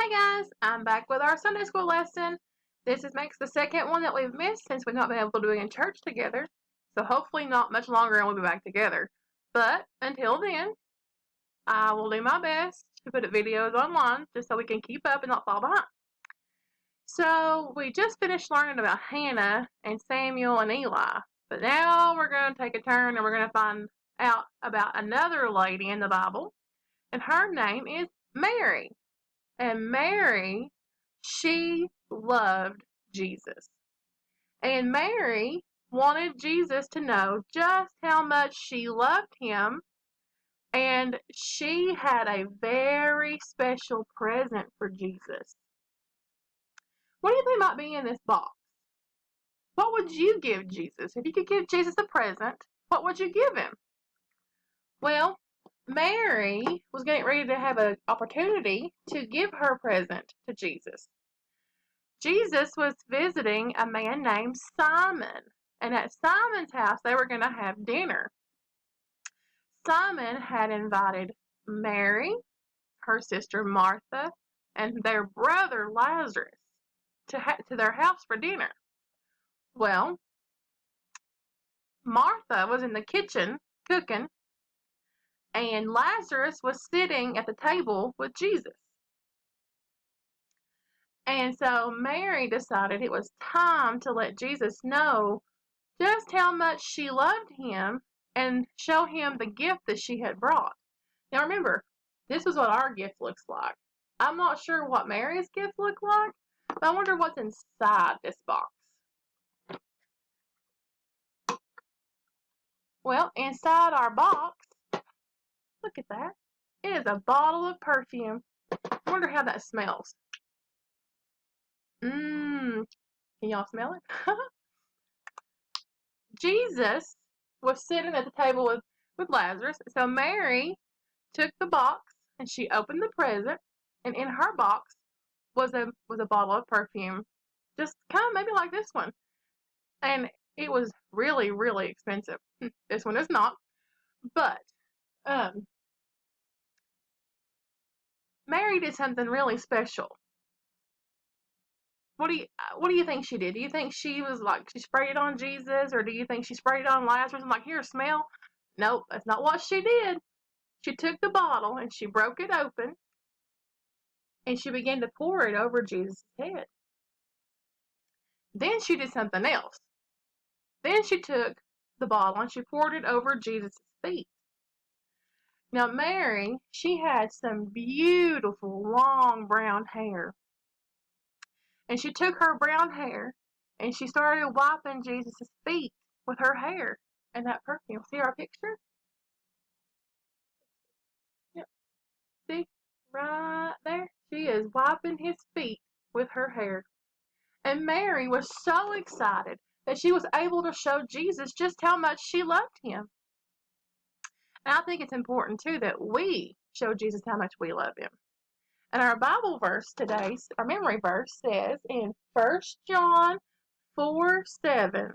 Hey guys, I'm back with our Sunday school lesson. Makes the second one that we've missed since we've not been able to do it in church together. So hopefully not much longer and we'll be back together. But until then, I will do my best to put videos online just so we can keep up and not fall behind. So we just finished learning about Hannah and Samuel and Eli. But now we're going to take a turn and we're going to find out about another lady in the Bible. And her name is Mary. And Mary, she loved Jesus. And Mary wanted Jesus to know just how much she loved him. And she had a very special present for Jesus. What do you think might be in this box? What would you give Jesus? If you could give Jesus a present, what would you give him? Well, Mary was getting ready to have an opportunity to give her present to Jesus. Jesus was visiting a man named Simon, and at Simon's house they were going to have dinner. Simon had invited Mary, her sister Martha, and their brother Lazarus to their house for dinner. Well, Martha was in the kitchen cooking, and Lazarus was sitting at the table with Jesus. And so Mary decided it was time to let Jesus know just how much she loved him and show him the gift that she had brought. Now remember, this is what our gift looks like. I'm not sure what Mary's gift looked like, but I wonder what's inside this box. Well, inside our box, look at that. It is a bottle of perfume. I wonder how that smells. Can y'all smell it? Jesus was sitting at the table with Lazarus. So Mary took the box and she opened the present, and in her box was a bottle of perfume, just kind of maybe like this one, and it was really, really expensive. This one is not, but Mary did something really special. What do you think she did? Do you think she was like she sprayed it on Jesus, or do you think she sprayed it on Lazarus and like, here, smell? Nope, that's not what she did. She took the bottle and she broke it open and she began to pour it over Jesus' head. Then she did something else. Then she took the bottle and she poured it over Jesus' feet. Now Mary, she had some beautiful long brown hair. And she took her brown hair and she started wiping Jesus' feet with her hair and that perfume. See our picture? Yep. See? Right there. She is wiping his feet with her hair. And Mary was so excited that she was able to show Jesus just how much she loved him. And I think it's important too that we show Jesus how much we love him. And our Bible verse today, our memory verse, says in 1 John 4:7,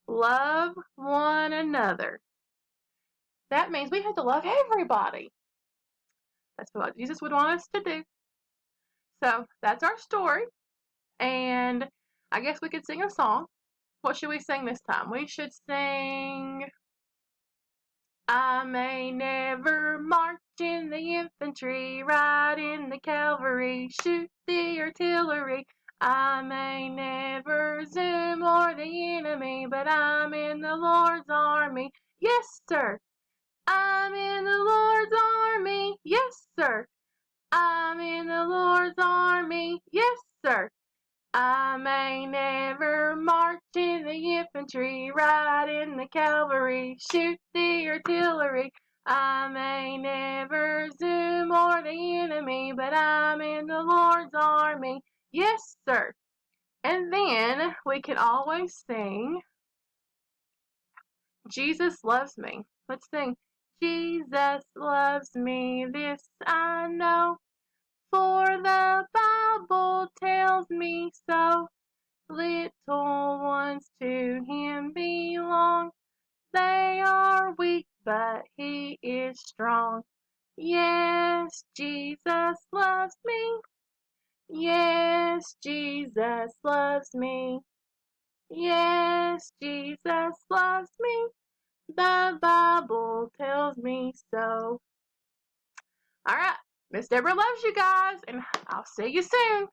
love one another. That means we have to love everybody. That's what Jesus would want us to do. So that's our story. And I guess we could sing a song. What should we sing this time? We should sing, I may never march in the infantry, ride in the cavalry, shoot the artillery. I may never zoom o'er the enemy, but I'm in the Lord's army. Yes, sir. I'm in the Lord's army. Yes, sir. I'm in the Lord's army. Yes, sir. I may never march in the infantry, ride in the cavalry, shoot the artillery. I may never zoom o'er the enemy, but I'm in the Lord's army. Yes, sir. And then we can always sing, Jesus loves me. Let's sing, Jesus loves me, this I know, for the Bible tells me so. Little ones to him belong. They are weak, but he is strong. Yes, Jesus loves me. Yes, Jesus loves me. Yes, Jesus loves me. The Bible tells me so. All right, Miss Deborah loves you guys, and I'll see you soon.